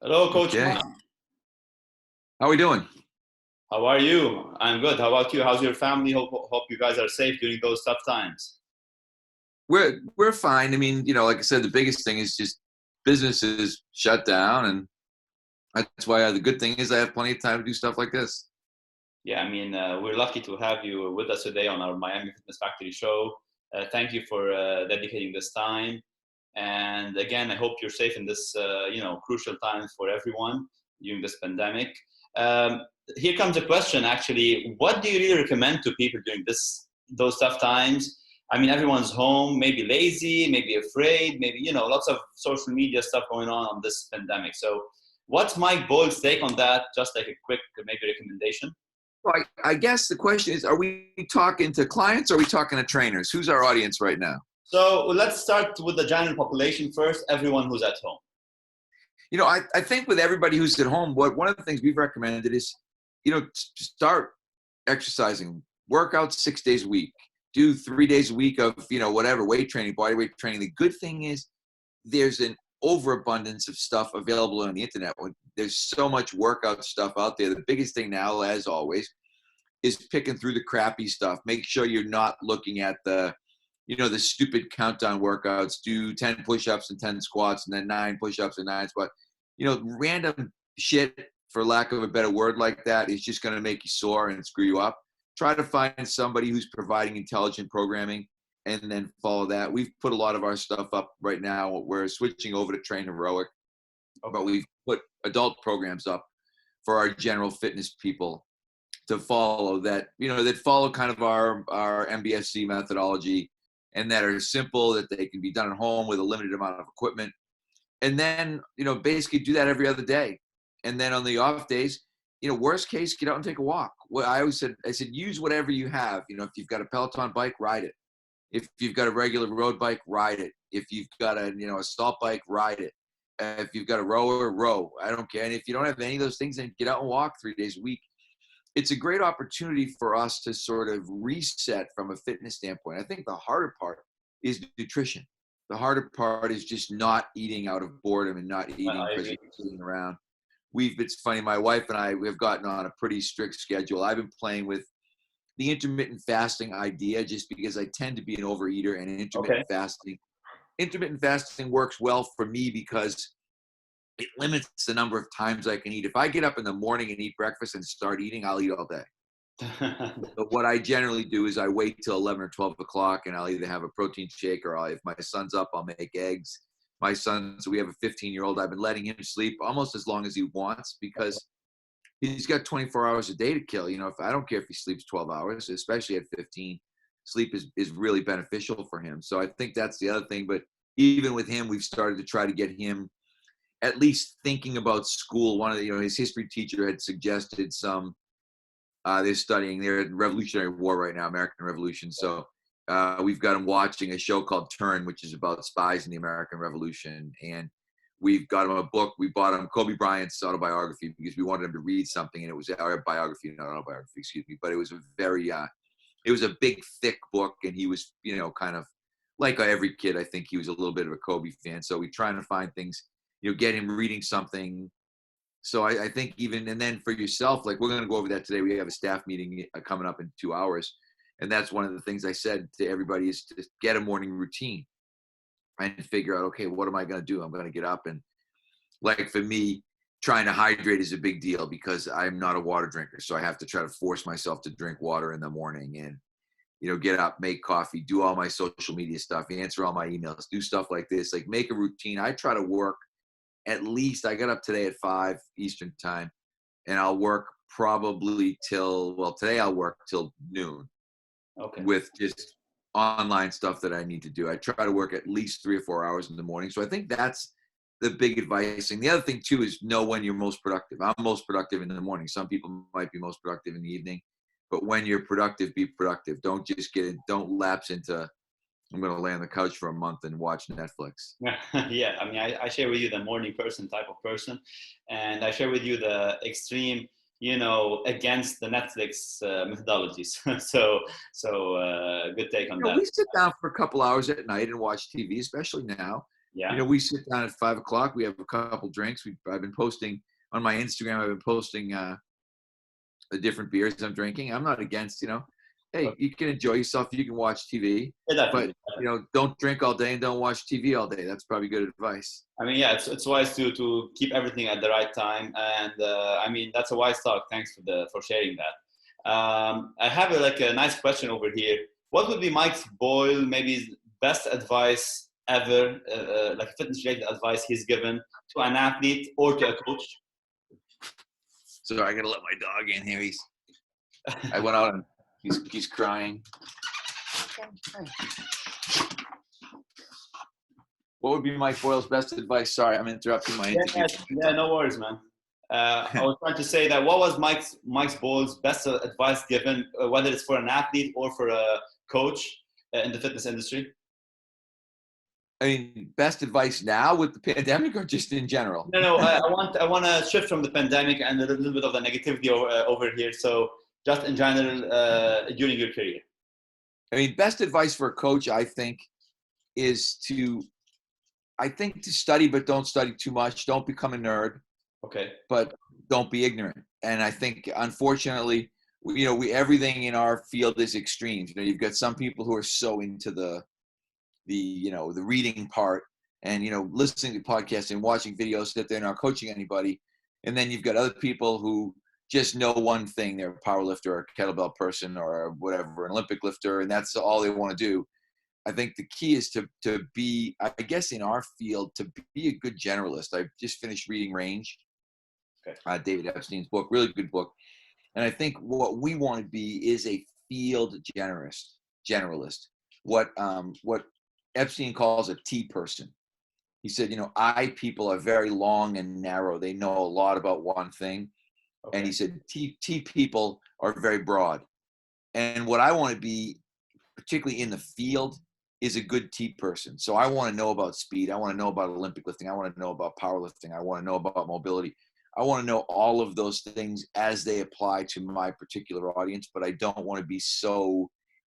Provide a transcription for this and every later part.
Hello, Coach Okay. Juan. How are we doing? How are you? I'm good. How about you? How's your family? Hope you guys are safe during those tough times. We're fine. I mean, like I said, the biggest thing is just businesses shut down, and that's why the good thing is I have plenty of time to do stuff like this. Yeah, I mean, we're lucky to have you with us today on our Miami Fitness Factory show. Thank you for dedicating this time. And again, I hope you're safe in this, crucial time for everyone during this pandemic. Um, Here comes a question, actually. What do you really recommend to people during those tough times? I mean, everyone's home, maybe lazy, maybe afraid, maybe, lots of social media stuff going on this pandemic. So what's Mike Boyle's take on that? Just like a quick, maybe recommendation. Well, I guess the question is, are we talking to clients or are we talking to trainers? Who's our audience right now? So let's start with the general population first, everyone who's at home. I think with everybody who's at home, one of the things we've recommended is, start exercising, work out 6 days a week, do 3 days a week of, whatever, weight training, body weight training. The good thing is there's an overabundance of stuff available on the internet. There's so much workout stuff out there. The biggest thing now, as always, is picking through the crappy stuff. Make sure you're not looking at the stupid countdown workouts. Do 10 push-ups and 10 squats and then 9 push-ups and 9 squats. Random shit, for lack of a better word, like that is just going to make you sore and screw you up. Try to find somebody who's providing intelligent programming and then follow that. We've put a lot of our stuff up right now. We're switching over to Train Heroic, but we've put adult programs up for our general fitness people to follow that follow kind of our MBSC methodology, and that are simple, that they can be done at home with a limited amount of equipment. And then, basically do that every other day. And then on the off days, worst case, get out and take a walk. Well, I said, use whatever you have. If you've got a Peloton bike, ride it. If you've got a regular road bike, ride it. If you've got a salt bike, ride it. If you've got a rower, row. I don't care. And if you don't have any of those things, then get out and walk 3 days a week. It's a great opportunity for us to sort of reset from a fitness standpoint. I think the harder part is nutrition. The harder part is just not eating out of boredom and not eating because you're sitting around. It's funny, my wife and I, we've gotten on a pretty strict schedule. I've been playing with the intermittent fasting idea just because I tend to be an overeater, and intermittent fasting works well for me because it limits the number of times I can eat. If I get up in the morning and eat breakfast and start eating, I'll eat all day. But what I generally do is I wait till 11 or 12 o'clock, and I'll either have a protein shake, or if my son's up, I'll make eggs. So we have a 15-year-old. I've been letting him sleep almost as long as he wants because he's got 24 hours a day to kill. If I don't care if he sleeps 12 hours, especially at 15, sleep is really beneficial for him. So I think that's the other thing. But even with him, we've started to try to get him at least thinking about school. One of his history teacher had suggested they're in Revolutionary War right now, American Revolution. So we've got him watching a show called Turn, which is about spies in the American Revolution. And we've got him a book. We bought him Kobe Bryant's autobiography because we wanted him to read something, and it was our biography, not autobiography, excuse me. But it was it was a big, thick book, and he was, kind of like every kid. I think he was a little bit of a Kobe fan. So we're trying to find things, get him reading something. So I think and then for yourself, like we're going to go over that today. We have a staff meeting coming up in 2 hours. And that's one of the things I said to everybody is to get a morning routine and figure out, okay, what am I going to do? I'm going to get up, and like for me, trying to hydrate is a big deal because I'm not a water drinker. So I have to try to force myself to drink water in the morning and, get up, make coffee, do all my social media stuff, answer all my emails, do stuff like this, like make a routine. I try to work at least. I got up today at 5 Eastern time, and I'll work probably today I'll work till noon. Okay. With just online stuff that I need to do. I try to work at least 3 or 4 hours in the morning. So I think that's the big advice. And the other thing too is know when you're most productive. I'm most productive in the morning. Some people might be most productive in the evening, but when you're productive, be productive. Don't lapse into, I'm going to lay on the couch for a month and watch Netflix. Yeah, I mean, I share with you the morning person type of person, and I share with you the extreme, against the Netflix methodologies. So good take on that. We sit down for a couple hours at night and watch TV, especially now. Yeah. We sit down at 5 o'clock. We have a couple drinks. I've been posting on my Instagram. I've been posting the different beers I'm drinking. I'm not against, hey, Okay. you can enjoy yourself. You can watch TV, Yeah, but, definitely. don't drink all day and don't watch TV all day. That's probably good advice. I mean, yeah, it's wise to keep everything at the right time, and I mean that's a wise talk. Thanks for sharing that. I have a nice question over here. What would be Mike's Boyle maybe best advice ever, like fitness related advice he's given to an athlete or to a coach? So I gotta let my dog in here. I went out and he's crying. What would be Mike Boyle's best advice? Sorry, I'm interrupting my interview. Yeah, no worries, man. I was trying to say that what was Mike's Boyle's best advice given, whether it's for an athlete or for a coach in the fitness industry? I mean, best advice now with the pandemic or just in general? No. I want to shift from the pandemic and a little bit of the negativity over here. So just in general, during your career. I mean, best advice for a coach, I think, is to study, but don't study too much. Don't become a nerd. Okay. But don't be ignorant. And I think, unfortunately, everything in our field is extremes. You've got some people who are so into the reading part and, listening to podcasts and watching videos that they're not coaching anybody. And then you've got other people who just know one thing. They're a power lifter or a kettlebell person or whatever, an Olympic lifter, and that's all they want to do. I think the key is to be, I guess in our field, to be a good generalist. I just finished reading Range, Okay. David Epstein's book, really good book. And I think what we want to be is a field generalist. What Epstein calls a T person. He said, I people are very long and narrow. They know a lot about one thing. Okay. And he said, T people are very broad. And what I want to be, particularly in the field, is a good T person. So I want to know about speed. I want to know about Olympic lifting. I want to know about powerlifting. I want to know about mobility. I want to know all of those things as they apply to my particular audience, but I don't want to be so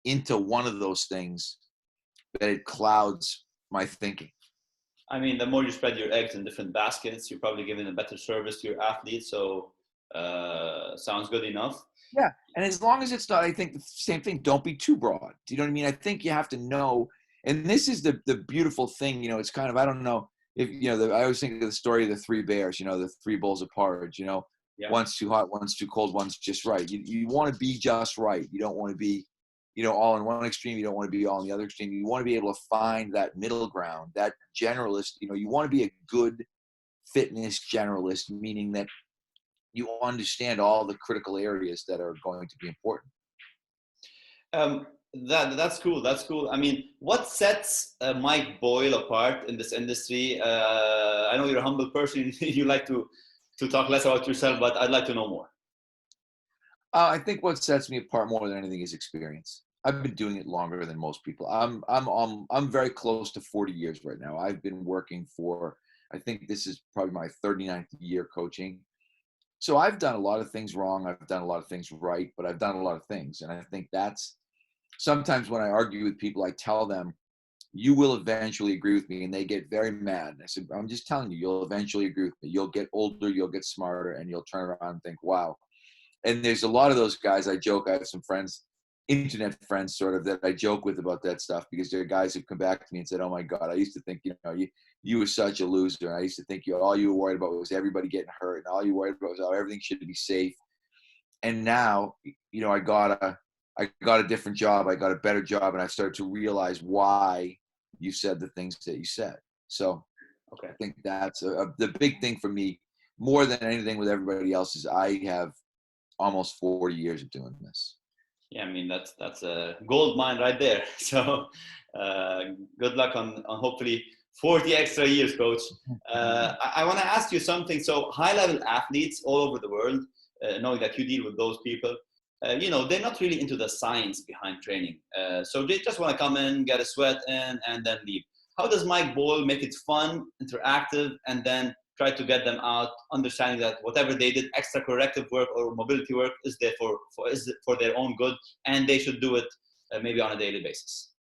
into one of those things that it clouds my thinking. I mean, the more you spread your eggs in different baskets, you're probably giving a better service to your athletes. So sounds good enough. Yeah. And as long as it's not, I think the same thing, don't be too broad. Do you know what I mean? I think you have to know, and this is the beautiful thing, it's kind of, I don't know if, I always think of the story of the three bears, the three bowls of porridge, yeah. One's too hot, one's too cold, one's just right. You want to be just right. You don't want to be, all in one extreme. You don't want to be all in the other extreme. You want to be able to find that middle ground, that generalist, you want to be a good fitness generalist, meaning that you understand all the critical areas that are going to be important. That's cool. That's cool. I mean, what sets Mike Boyle apart in this industry? I know you're a humble person. You like to talk less about yourself, but I'd like to know more. I think what sets me apart more than anything is experience. I've been doing it longer than most people. I'm very close to 40 years right now. I've been working for, I think this is probably my 39th year coaching. So I've done a lot of things wrong. I've done a lot of things right, but I've done a lot of things. And I think that's, sometimes when I argue with people, I tell them, you will eventually agree with me. And they get very mad. And I said, I'm just telling you, you'll eventually agree with me. You'll get older, you'll get smarter, and you'll turn around and think, wow. And there's a lot of those guys. I joke, I have some friends, internet friends sort of, that I joke with about that stuff, because there are guys who've come back to me and said, oh my God, I used to think, you were such a loser. And I used to think all you were worried about was everybody getting hurt. And all you worried about was how everything should be safe. And now, I got a different job. I got a better job. And I started to realize why you said the things that you said. So okay. I think that's the big thing for me, more than anything with everybody else, is I have almost 40 years of doing this. Yeah, I mean, that's a gold mine right there. So good luck on hopefully 40 extra years, coach. I want to ask you something. So high-level athletes all over the world, knowing that you deal with those people, they're not really into the science behind training. So they just want to come in, get a sweat in, and then leave. How does Mike Boyle make it fun, interactive, and then try to get them out, understanding that whatever they did, extra corrective work or mobility work, is there for their own good, and they should do it maybe on a daily basis?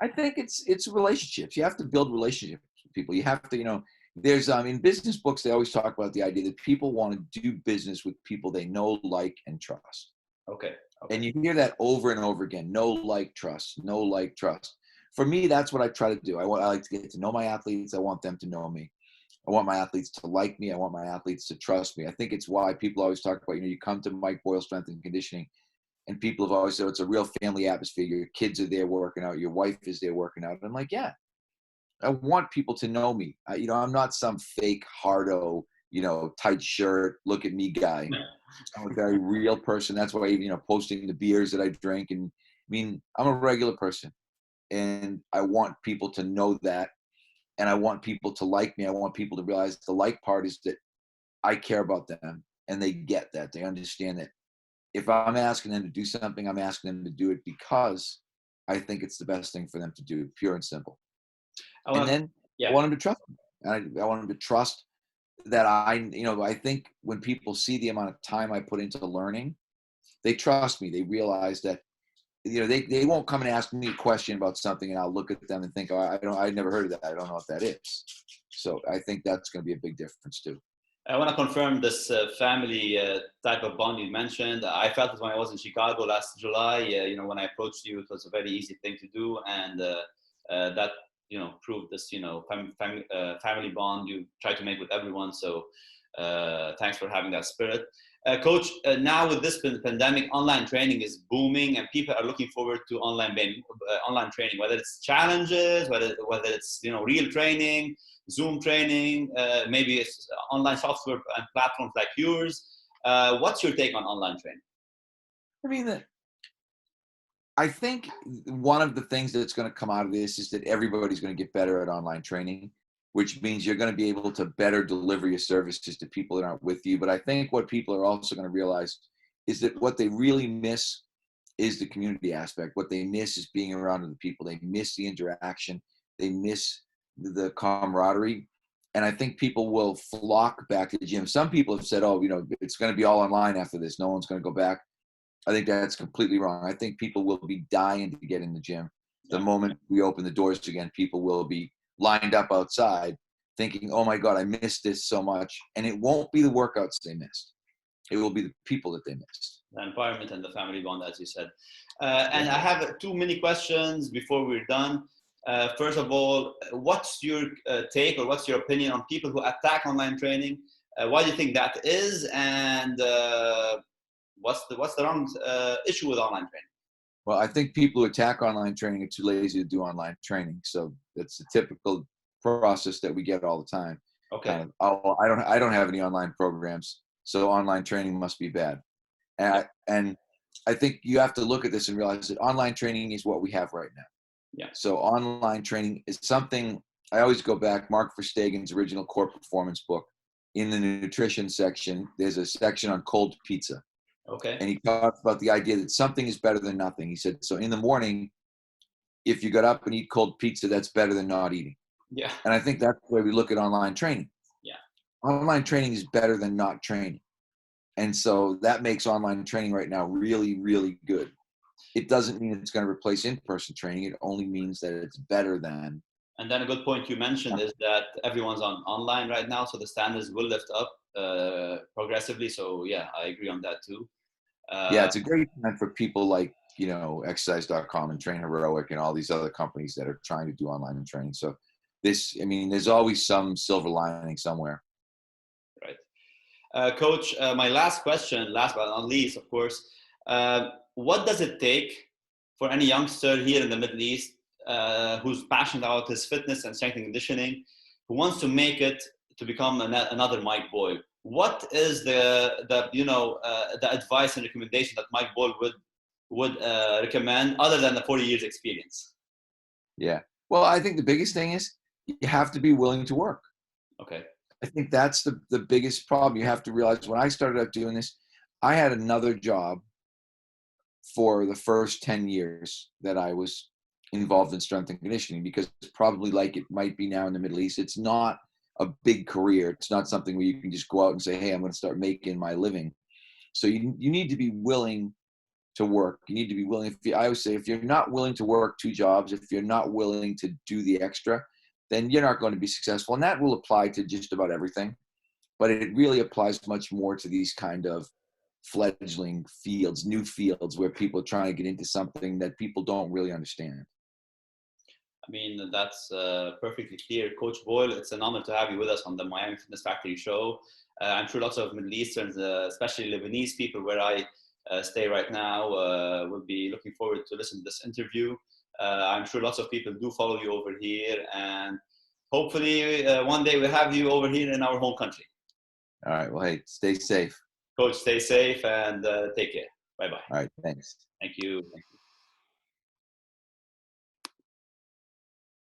I think it's relationships. You have to build relationships with people. You have to, there's in business books, they always talk about the idea that people want to do business with people they know, like, and trust. Okay. And you hear that over and over again: no, like, trust, no, like, trust. For me, that's what I try to do. I like to get to know my athletes. I want them to know me. I want my athletes to like me. I want my athletes to trust me. I think it's why people always talk about, you come to Mike Boyle Strength and Conditioning, and people have always said it's a real family atmosphere. Your kids are there working out. Your wife is there working out. And I'm like, yeah, I want people to know me. I'm not some fake hardo, tight shirt, look at me guy. I'm a very real person. That's why, posting the beers that I drink. And I'm a regular person, and I want people to know that. And I want people to like me. I want people to realize the like part is that I care about them, and they get that. They understand that if I'm asking them to do something, I'm asking them to do it because I think it's the best thing for them to do, pure and simple. And then I want them to trust me. I want them to trust that I think when people see the amount of time I put into learning, they trust me. They realize that, they won't come and ask me a question about something and I'll look at them and think, oh, I never heard of that. I don't know what that is. So I think that's going to be a big difference too. I want to confirm this family type of bond you mentioned. I felt it when I was in Chicago last July. When I approached you, it was a very easy thing to do, and that proved this family bond you try to make with everyone. So thanks for having that spirit. Coach, now with this pandemic, online training is booming, and people are looking forward to online training, whether it's challenges, whether it's real training, Zoom training, maybe it's online software and platforms like yours. What's your take on online training? I think one of the things that's going to come out of this is that everybody's going to get better at online training, which means you're going to be able to better deliver your services to people that aren't with you. But I think what people are also going to realize is that what they really miss is the community aspect. What they miss is being around other people. They miss the interaction. They miss the camaraderie. And I think people will flock back to the gym. Some people have said, oh, it's going to be all online after this. No one's going to go back. I think that's completely wrong. I think people will be dying to get in the gym. The moment we open the doors again, people will be lined up outside thinking, oh my God, I missed this so much. And it won't be the workouts they missed. It will be the people that they missed. The environment and the family bond, as you said. And I have too many questions before we're done. First of all, what's your take or what's your opinion on people who attack online training? Why do you think that is? And what's the wrong issue with online training? Well, I think people who attack online training are too lazy to do online training. So that's the typical process that we get all the time. Okay. I don't have any online programs, so online training must be bad. And I think you have to look at this and realize that online training is what we have right now. Yeah. So online training is something. I always go back, Mark Verstegen's original core performance book. In the nutrition section, there's a section on cold pizza. Okay. And he talks about the idea that something is better than nothing. He said, so in the morning, if you got up and eat cold pizza, that's better than not eating. Yeah. And I think that's the way we look at online training. Yeah. Online training is better than not training. And so that makes online training right now really, really good. It doesn't mean it's going to replace in-person training. It only means that it's better than. And then a good point you mentioned is that everyone's online right now, so the standards will lift up progressively. So yeah, I agree on that too. Yeah, it's a great time for people like, exercise.com and Train Heroic and all these other companies that are trying to do online training. So there's always some silver lining somewhere. Right. Coach, my last question, last but not least, of course, what does it take for any youngster here in the Middle East who's passionate about his fitness and strength and conditioning, who wants to make it to become another Mike Boyle? What is the advice and recommendation that Mike Boyle would recommend other than the 40 years experience? Yeah. Well, I think the biggest thing is you have to be willing to work. Okay. I think that's the biggest problem. You have to realize when I started out doing this, I had another job for the first 10 years that I was involved in strength and conditioning, because it's probably like it might be now in the Middle East. It's not a big career. It's not something where you can just go out and say, hey, I'm going to start making my living. So you need to be willing to work. You need to be willing. I always say, if you're not willing to work 2 jobs, if you're not willing to do the extra, then you're not going to be successful. And that will apply to just about everything, but it really applies much more to these kind of fledgling fields, new fields where people are trying to get into something that people don't really understand. I mean, that's perfectly clear. Coach Boyle, it's an honor to have you with us on the Miami Fitness Factory show. I'm sure lots of Middle Easterns, especially Lebanese people where I stay right now, will be looking forward to listen to this interview. I'm sure lots of people do follow you over here, and hopefully one day we'll have you over here in our home country. All right. Well, hey, stay safe. Coach, stay safe and take care. Bye-bye. All right. Thanks. Thank you. Thank you.